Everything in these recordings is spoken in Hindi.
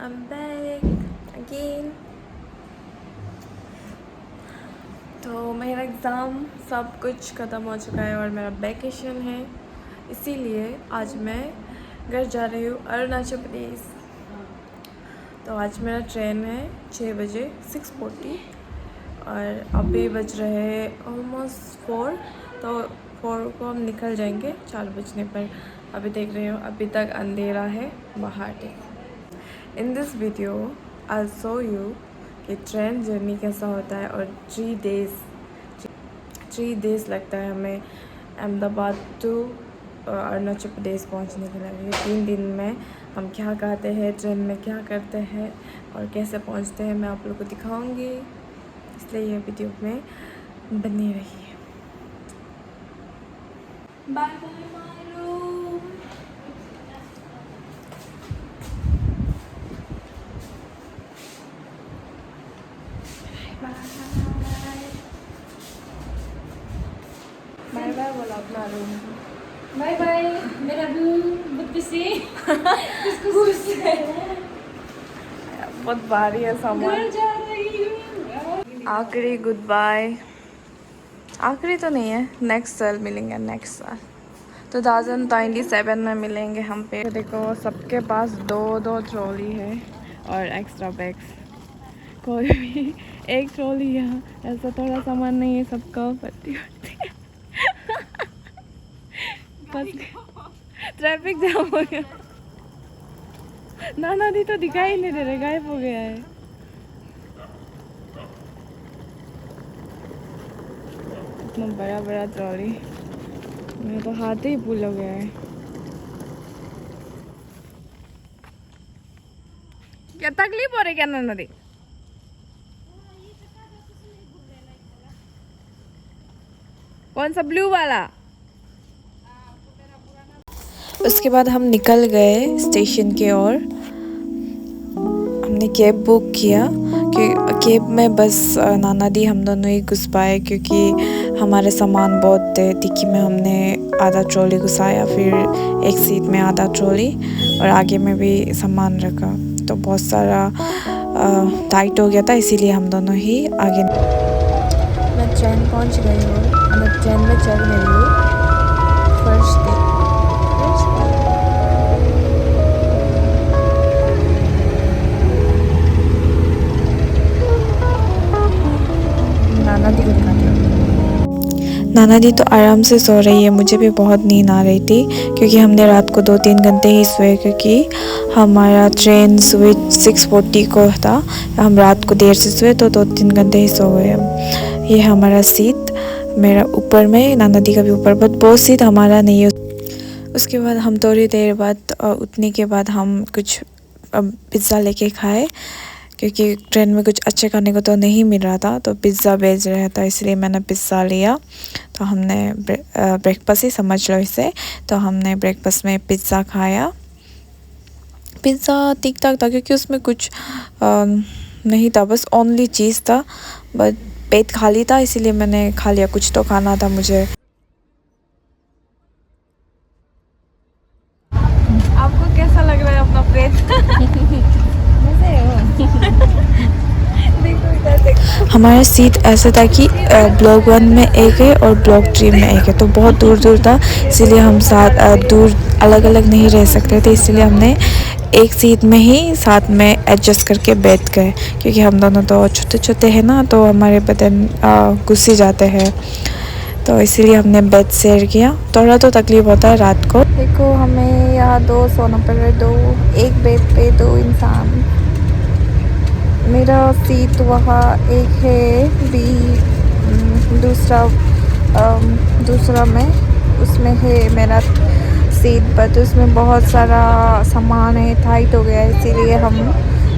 I'm back again. तो मेरा एग्ज़ाम सब कुछ ख़त्म हो चुका है और मेरा वैकेशन है, इसीलिए आज मैं घर जा रही हूँ अरुणाचल प्रदेश। तो आज मेरा ट्रेन है 6 बजे 6:40 और अभी बज रहे हैं ऑलमोस्ट 4। तो 4 को हम निकल जाएंगे 4 बजने पर। अभी देख रहे हो अभी तक अंधेरा है बाहर। In this video I show you कि ट्रेन जर्नी कैसा होता है और 3 डेज़ लगता है हमें अहमदाबाद टू अरुणाचल प्रदेश पहुंचने के लिए। 3 दिन में हम क्या खाते हैं, ट्रेन में क्या करते हैं और कैसे पहुंचते हैं मैं आप लोग को दिखाऊंगी, इसलिए ये वीडियो में बनी रही है। बाय बाय मारू। बाय बाय बोला अपना रूम। बाय बाय मेरा रूम बुद्धि से इसको खुश है। बहुत भारी है सामान। घर जा रही हूँ। आखिरी गुड बाय। आखिरी तो नहीं है, नेक्स्ट साल मिलेंगे। नेक्स्ट साल 2027 में मिलेंगे हम पे। देखो सबके पास 2 ट्रॉली है और एक्स्ट्रा बैग्स। कोई भी एक ट्रॉली यहाँ, ऐसा थोड़ा सामान नहीं है सबका। पत्ती बस ट्रैफिक जाम हो गया। नाना दी तो दिखाई नहीं दे रहे, गायब हो गया है। इतना बड़ा बड़ा ट्रॉली, मेरा तो हाथ ही फूल हो गया है। क्या तकलीफ हो रही क्या नाना दी? कौन सा ब्लू वाला? उसके बाद हम निकल गए स्टेशन की ओर। हमने कैब बुक किया कि कैब में बस नाना दी हम दोनों ही घुस पाए, क्योंकि हमारे सामान बहुत थे। डिक्की में हमने आधा ट्रॉली घुसाया, फिर एक सीट में आधा ट्रॉली और आगे में भी सामान रखा, तो बहुत सारा टाइट हो गया था, इसीलिए हम दोनों ही आगे। मैं ट्रेन पहुंच गई हूँ, मैं ट्रेन में चल रही हूँ। फर्स्ट डे नाना दी को दिखाती हूँ। नाना दी तो आराम से सो रही है, मुझे भी बहुत नींद आ रही थी, क्योंकि हमने रात को 2-3 घंटे ही सोए, क्योंकि हमारा ट्रेन सुबह 6:40 को था। हम रात को देर से सोए तो 2-3 घंटे ही सो गए हम। ये हमारा सीट, मेरा ऊपर में, नाना दी का भी ऊपर, बट वो सीट हमारा नहीं है। उसके बाद हम थोड़ी देर बाद उठने के बाद हम कुछ पिज़्ज़ा लेके खाए, क्योंकि ट्रेन में कुछ अच्छे खाने को तो नहीं मिल रहा था, तो पिज़्ज़ा भेज रहा था, इसलिए मैंने पिज़्ज़ा लिया। तो हमने ब्रेकफास्ट ही समझ लो इसे, तो हमने ब्रेकफास्ट में पिज़्ज़ा खाया। पिज़्ज़ा ठीक ठाक था, क्योंकि उसमें कुछ नहीं था, बस ओनली चीज़ था, बट पेट खाली था, इसीलिए मैंने खा लिया। कुछ तो खाना था मुझे। आपको कैसा लग रहा है अपना पेट? हमारा सीट ऐसा था कि ब्लॉक 1 में एक है और ब्लॉक 3 में एक है, तो बहुत दूर दूर था, इसीलिए हम साथ दूर अलग अलग नहीं रह सकते थे, इसीलिए हमने एक सीट में ही साथ में एडजस्ट करके बैठ गए, क्योंकि हम दोनों तो छोटे छोटे हैं ना, तो हमारे बदन घुस ही जाते हैं, तो इसीलिए हमने बेड शेयर किया। थोड़ा तो तकलीफ होता है रात को। देखो हमें यहाँ 2 सोना पड़ रहा है, एक बेड पे 2 इंसान। मेरा सीट वहाँ एक है भी, दूसरा में उसमें है मेरा सीट, बट उसमें बहुत सारा सामान है, टाइट हो गया है, इसीलिए हम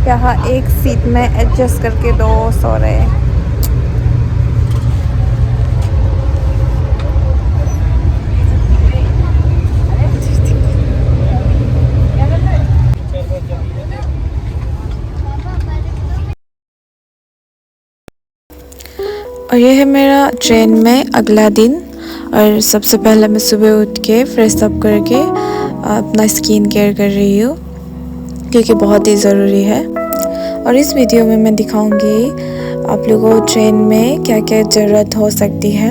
यहाँ एक सीट में एडजस्ट करके 2 सो रहे हैं। और ये है मेरा ट्रेन में अगला दिन। और सबसे पहले मैं सुबह उठ के फ्रेश अप करके अपना स्किन केयर कर रही हूँ। क्योंकि बहुत ही ज़रूरी है। और इस वीडियो में मैं दिखाऊंगी आप लोगों को ट्रेन में क्या क्या ज़रूरत हो सकती है।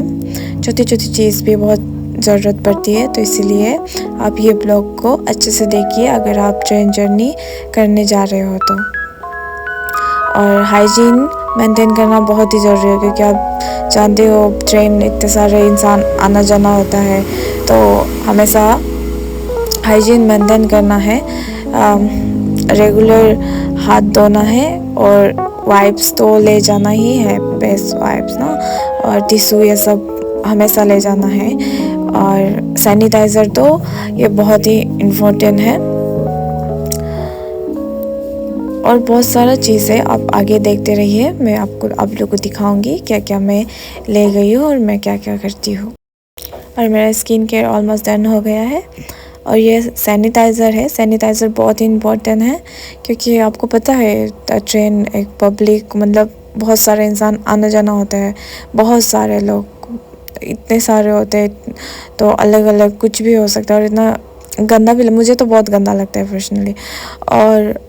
छोटी छोटी चीज़ भी बहुत ज़रूरत पड़ती है, तो इसीलिए आप ये ब्लॉग को अच्छे से देखिए अगर आप ट्रेन जर्नी करने जा रहे हो तो। और हाइजीन मेंटेन करना बहुत ही ज़रूरी है, क्योंकि आप जानते हो ट्रेन इतने सारे इंसान आना जाना होता है, तो हमेशा हाइजीन मेंटेन करना है। रेगुलर हाथ धोना है और वाइप्स तो ले जाना ही है, बेस्ट वाइप्स ना, और टिश्यू ये सब हमेशा ले जाना है। और सैनिटाइज़र तो ये बहुत ही इम्पोर्टेंट है। और बहुत सारा चीज़ें आप आगे देखते रहिए, मैं आपको आप लोग को दिखाऊंगी क्या क्या मैं ले गई हूँ और मैं क्या क्या करती हूँ। और मेरा स्किन केयर ऑलमोस्ट डन हो गया है। और ये सैनिटाइज़र है, सैनिटाइज़र बहुत ही इम्पोर्टेंट है, क्योंकि आपको पता है ट्रेन एक पब्लिक मतलब बहुत सारे इंसान आना जाना होता है, बहुत सारे लोग इतने सारे होते हैं, तो अलग अलग कुछ भी हो सकता है। और इतना गंदा भी, मुझे तो बहुत गंदा लगता है पर्सनली। और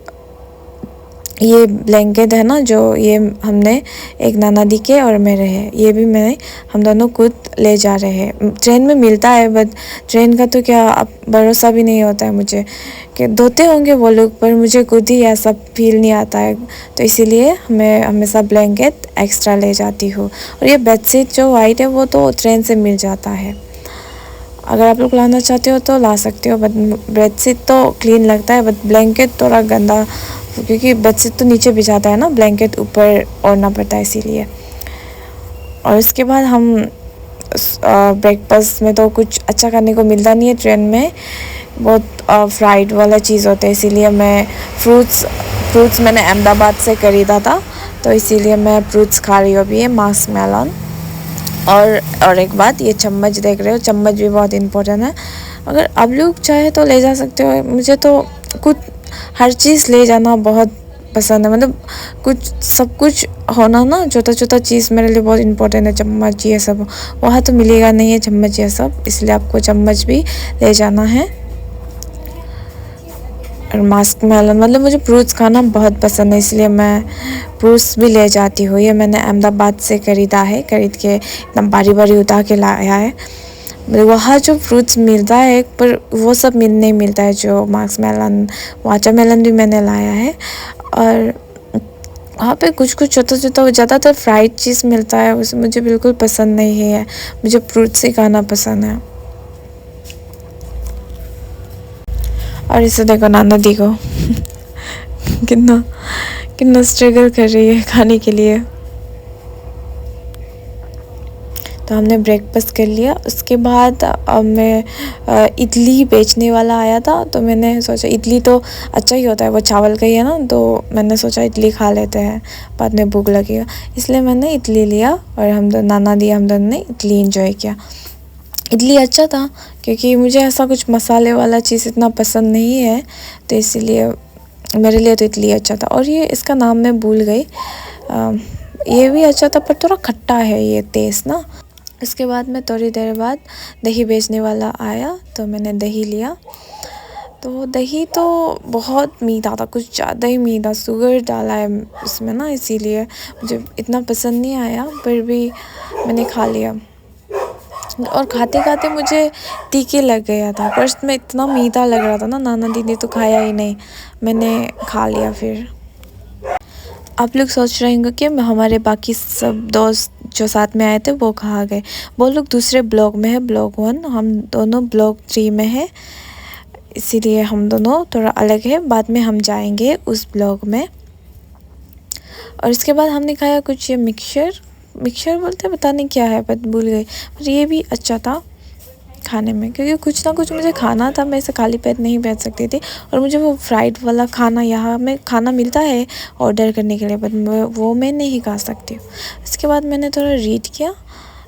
ये ब्लैंकेट है ना, जो ये हमने एक नाना दी के और मेरे है, ये भी हम दोनों खुद ले जा रहे हैं। ट्रेन में मिलता है, बट ट्रेन का तो क्या अब भरोसा भी नहीं होता है मुझे कि धोते होंगे वो लोग, पर मुझे खुद ही ऐसा फील नहीं आता है, तो इसीलिए मैं हमेशा ब्लैंकेट एक्स्ट्रा ले जाती हूँ। और ये बेडशीट जो वाइट है वो तो ट्रेन से मिल जाता है, अगर आप लोग लाना चाहते हो तो ला सकते हो। बट बेडशीट तो क्लीन लगता है, बट ब्लैंकेट थोड़ा गंदा, क्योंकि बेडशीट तो नीचे बिछाता है ना, ब्लैंकेट ऊपर ओढ़ना पड़ता है इसीलिए। और उसके बाद हम ब्रेकफास्ट में तो कुछ अच्छा करने को मिलता नहीं है ट्रेन में, बहुत फ्राइड वाला चीज़ होता है, इसीलिए मैं फ्रूट्स मैंने अहमदाबाद से ख़रीदा था, तो इसीलिए मैं फ्रूट्स खा रही हूँ अभी, ये मास्क मेलन। और एक बात, ये चम्मच देख रहे हो, चम्मच भी बहुत इम्पोर्टेंट है। अगर आप लोग चाहे तो ले जा सकते हो, मुझे तो कुछ हर चीज़ ले जाना बहुत पसंद है, मतलब सब कुछ होना ना, छोटा छोटा चीज़ मेरे लिए बहुत इम्पोर्टेंट है। चम्मच ये सब वहाँ तो मिलेगा नहीं है, चम्मच ये सब, इसलिए आपको चम्मच भी ले जाना है। और मास्क मेलन, मतलब मुझे फ्रूट्स खाना बहुत पसंद है, इसलिए मैं फ्रूट्स भी ले जाती हूँ। ये मैंने अहमदाबाद से ख़रीदा है, खरीद के एकदम बारी बारी उतार के लाया है। वहाँ जो फ्रूट्स मिलता है, पर वो सब नहीं मिलता है, जो मास्क मेलन, वाटरमेलन भी मैंने लाया है। और वहाँ पे कुछ छोटा छोटा, ज़्यादातर फ्राइड चीज़ मिलता है, उसे मुझे बिल्कुल पसंद नहीं है, मुझे फ्रूट्स ही खाना पसंद है। और इसे देखो नाना दी को कितना स्ट्रगल कर रही है खाने के लिए। तो हमने ब्रेकफास्ट कर लिया। उसके बाद मैं इडली बेचने वाला आया था, तो मैंने सोचा इडली तो अच्छा ही होता है, वो चावल का ही है ना, तो मैंने सोचा इडली खा लेते हैं, बाद में भूख लगेगा, इसलिए मैंने इडली लिया। और हम दोनों ने इडली इंजॉय किया। इडली अच्छा था, क्योंकि मुझे ऐसा कुछ मसाले वाला चीज़ इतना पसंद नहीं है, तो इसीलिए मेरे लिए तो इडली अच्छा था। और ये इसका नाम मैं भूल गई, ये भी अच्छा था, पर थोड़ा खट्टा है ये टेस्ट ना। उसके बाद में थोड़ी देर बाद दही बेचने वाला आया, तो मैंने दही लिया। तो दही तो बहुत मीठा था, कुछ ज़्यादा ही मीठा, शुगर डाला है उसमें ना, इसीलिए मुझे इतना पसंद नहीं आया, पर भी मैंने खा लिया। और खाते खाते मुझे तीखे लग गया था, फर्स्ट में इतना मीठा लग रहा था ना, नाना दी ने तो खाया ही नहीं, मैंने खा लिया। फिर आप लोग सोच रहे होंगे कि हमारे बाकी सब दोस्त जो साथ में आए थे वो कहाँ गए, वो लोग दूसरे ब्लॉग में है, ब्लॉग 1, हम दोनों ब्लॉग 3 में है, इसीलिए हम दोनों थोड़ा अलग है, बाद में हम जाएंगे उस ब्लॉग में। और इसके बाद हमने खाया कुछ ये मिक्सचर बोलते हैं, पता नहीं क्या है, बट भूल गई, पर ये भी अच्छा था खाने में, क्योंकि कुछ ना कुछ मुझे खाना था, मैं इसे खाली पेट नहीं बैठ सकती थी। और मुझे वो फ्राइड वाला खाना यहाँ में खाना मिलता है ऑर्डर करने के लिए, बट वो मैं नहीं खा सकती हूँ। इसके बाद मैंने थोड़ा रीड किया,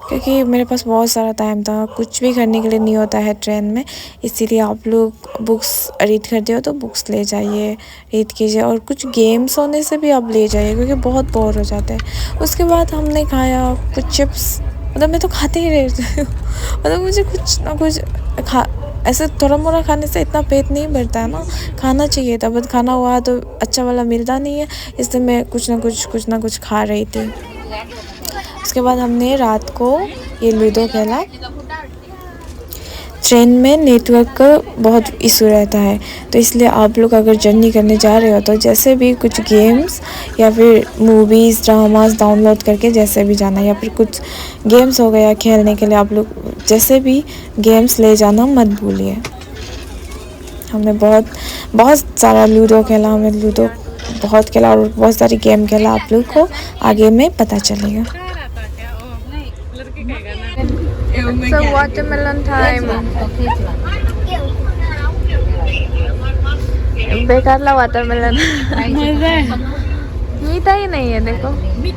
क्योंकि मेरे पास बहुत सारा टाइम था, कुछ भी करने के लिए नहीं होता है ट्रेन में, इसीलिए आप लोग बुक्स रीड करते हो तो बुक्स ले जाइए, रीड कीजिए, और कुछ गेम्स होने से भी आप ले जाइए, क्योंकि बहुत बोर हो जाते हैं। उसके बाद हमने खाया कुछ चिप्स, मतलब मैं तो खाते ही रहती हूँ, मतलब मुझे कुछ ना कुछ ऐसे थोड़ा मोड़ा खाने से इतना पेट नहीं भरता है ना, खाना चाहिए था, बट खाना हुआ तो अच्छा वाला मिलता नहीं है, इसलिए मैं कुछ ना कुछ खा रही थी। उसके बाद हमने रात को ये लूडो खेला। ट्रेन में नेटवर्क का बहुत इशू रहता है, तो इसलिए आप लोग अगर जर्नी करने जा रहे हो तो जैसे भी कुछ गेम्स या फिर मूवीज़ ड्रामास डाउनलोड करके जैसे भी जाना, या फिर कुछ गेम्स हो गया खेलने के लिए, आप लोग जैसे भी गेम्स ले जाना मत भूलिए। हमने बहुत सारा लूडो खेला, हमें लूडो बहुत खेला और बहुत सारी गेम खेला। आप लोग को आगे में पता चलेगा। So watermelon time. बेकार ला वाटरमेलन। मीठा ही नहीं है, देखो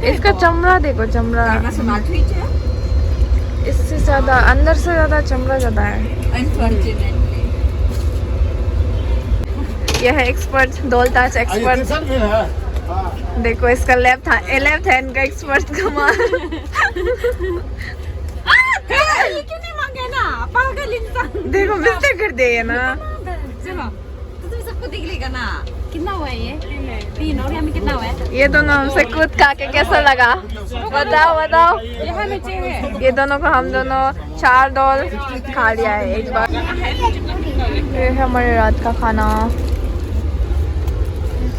इसका चमड़ा, देखो चमड़ा इससे ज्यादा अंदर से ज्यादा चमड़ा ज्यादा है। यह है एक्सपर्ट, दौलताज एक्सपर्ट। देखो इसका लेफ्ट हैंड का एक्सपर्ट कमाल। क्यों नहीं मांगे ना, पागल इंसान। देखो मिस्टेक कर दिए है ना। चलो तो सबको देख लेगा ना। कितना हुआ है ये? 3 और यहाँ में कितना हुआ है? ये दोनों हमसे कूद खा के कैसा लगा? बताओ। यहाँ नीचे है। ये दोनों को हम दोनों 4 डॉल खा लिया है एक बार। ये है हमारे रात का खाना।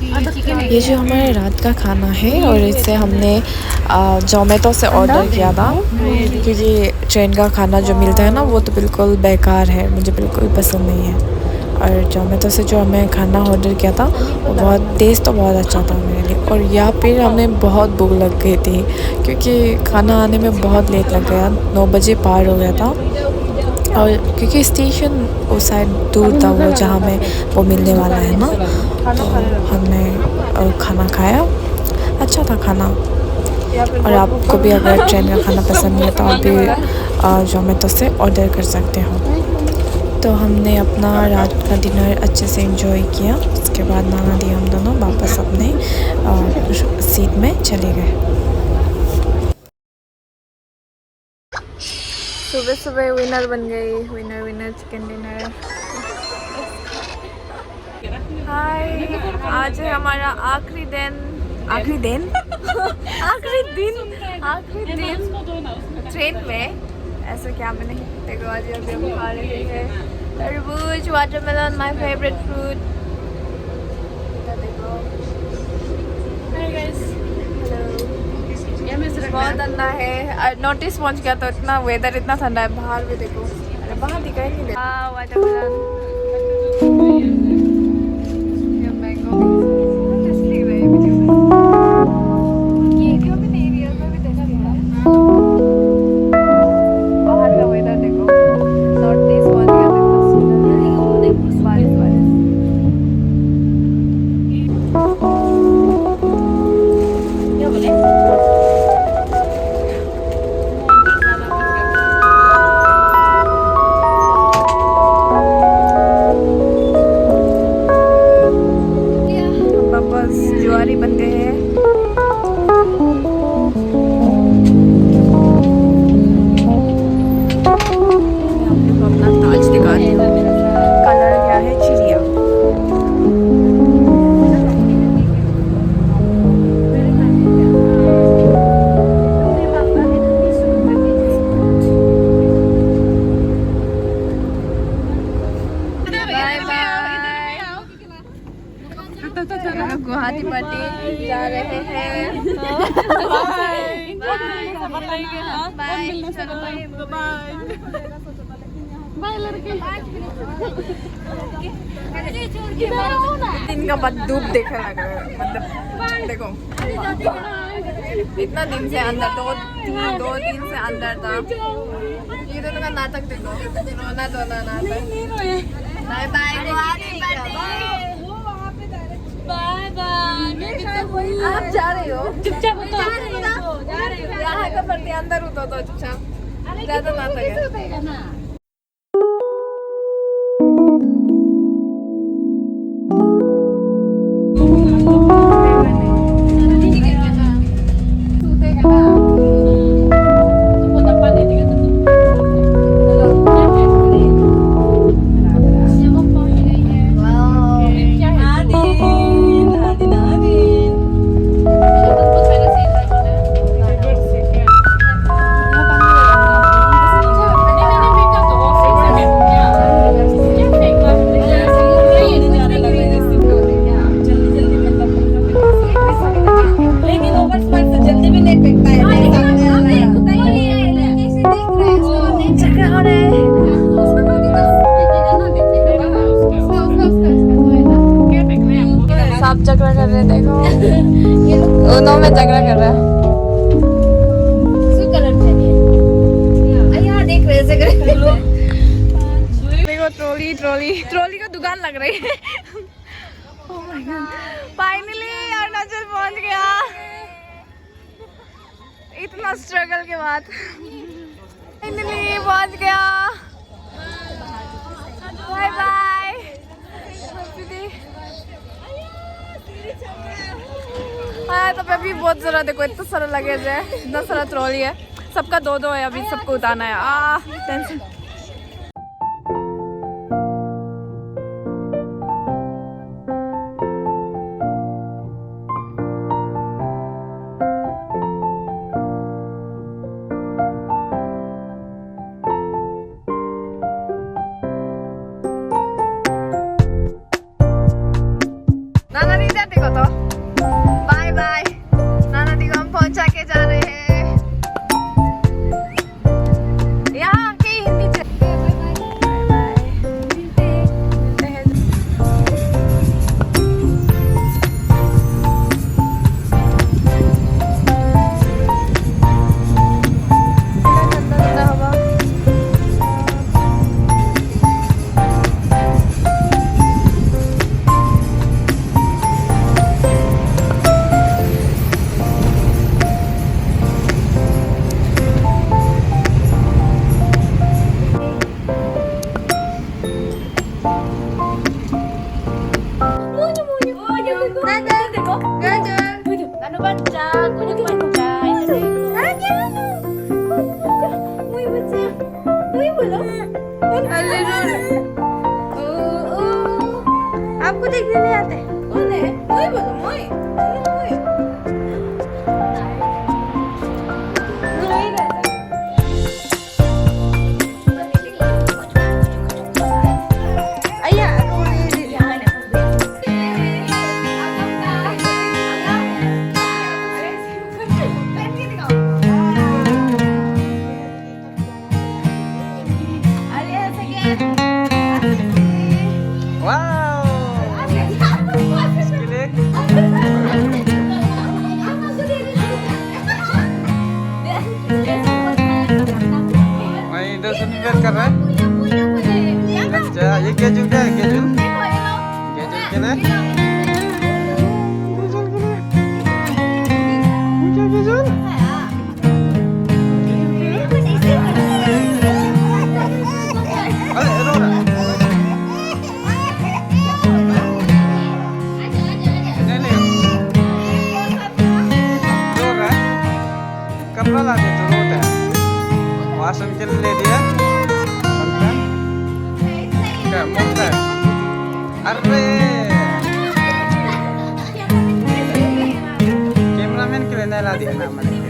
ये जो हमारे रात का खाना है, और इसे हमने जोमेटो से ऑर्डर किया था, क्योंकि ट्रेन का खाना जो मिलता है ना वो तो बिल्कुल बेकार है, मुझे बिल्कुल पसंद नहीं है। और जोमेटो से जो हमें खाना ऑर्डर किया था वो बहुत टेस्ट तो बहुत अच्छा था मेरे लिए। और यहाँ पर हमें बहुत भूख लग गई थी, क्योंकि खाना आने में बहुत लेट लग गया, 9 बजे पार हो गया था। और क्योंकि स्टेशन उस साइड दूर था वो जहाँ में वो मिलने वाला है ना, तो हमने खाना खाया, अच्छा था खाना। और आपको भी अगर ट्रेन का खाना पसंद नहीं है तो आप भी जोमेटो से ऑर्डर कर सकते हो। तो हमने अपना रात का डिनर अच्छे से एंजॉय किया। उसके बाद नाना दी हम दोनों वापस अपने सीट में चले गए। सुबह विनर बन गई, विनर चिकन डिनर। हाय, आज है हमारा आखिरी दिन ट्रेन में। ऐसा क्या में नहीं, देखो आज अभी हम खा रहे हैं तरबूज, वाटरमेलन, माय फेवरेट फ्रूट। देखो बहुत ठंडा है, नोटिस पहुंच गया तो इतना वेदर इतना ठंडा है। बाहर भी देखो, अरे बाहर दिखाई नहीं दे। वाटरमेलन, मैंगो, बाहर का वेदर देखो, नोटिस पहुंच गया तो बारिश। क्या बोले? जुआरी बन गए हैं। अपना ताज दिखा रहे हैं। कलर क्या है? चिड़िया। गुवाहाटी पार्टी जा रहे हैं। इनका बाद धूप देखने लग रहा है, मतलब देखो इतना दिन से अंदर, दो दिन से अंदर था। ये दोनों का नाटक देखो, रोना धोना नाटक। Bye bye Guwahati party. Bye bye. आप जा रहे हो? चुपचाप उतो। यहाँ का पड़ती अंदर उतो तो चुपचाप, ज्यादा नाटक है। आप झगड़ा कर रहे देखो दोनों में झगड़ा कर रहा है શું કલર છે ને અહીંયા દેખ रहे से करे देखो ट्रॉली ट्रॉली ट्रॉली का दुकान लग रही है फाइनली अरुणाचल पहुंच गया इतना स्ट्रगल के बाद फाइनली पहुंच गया बाय बाय हाँ तो अभी बहुत जरा देखो इतना सारा लगेज है इतना सारा ट्रॉली है सबका दो दो है अभी सबको उतारना है टेंशन नाना दी जाते को तो बाय बाय नाना दी को हम पहुंचा के जा रहे हैं यहाँ की हिंदी बाय बाय मिलते हैं ठंडा ठंडा हवा Ano baca? Kunyuk baca. Muy baca. Muy belum. आपको देखने नहीं आते? बोले, muy belum, muy. कर रहा है अच्छा ये केजुल क्या है केजुल केजुल क्या है केजुल अरे रो रहा रो रहा कपड़ा ला दे तो रोता है वासन के ले दिया मुंडा अरे कैमरामैन के लिए नहीं ला दिया ना मैंने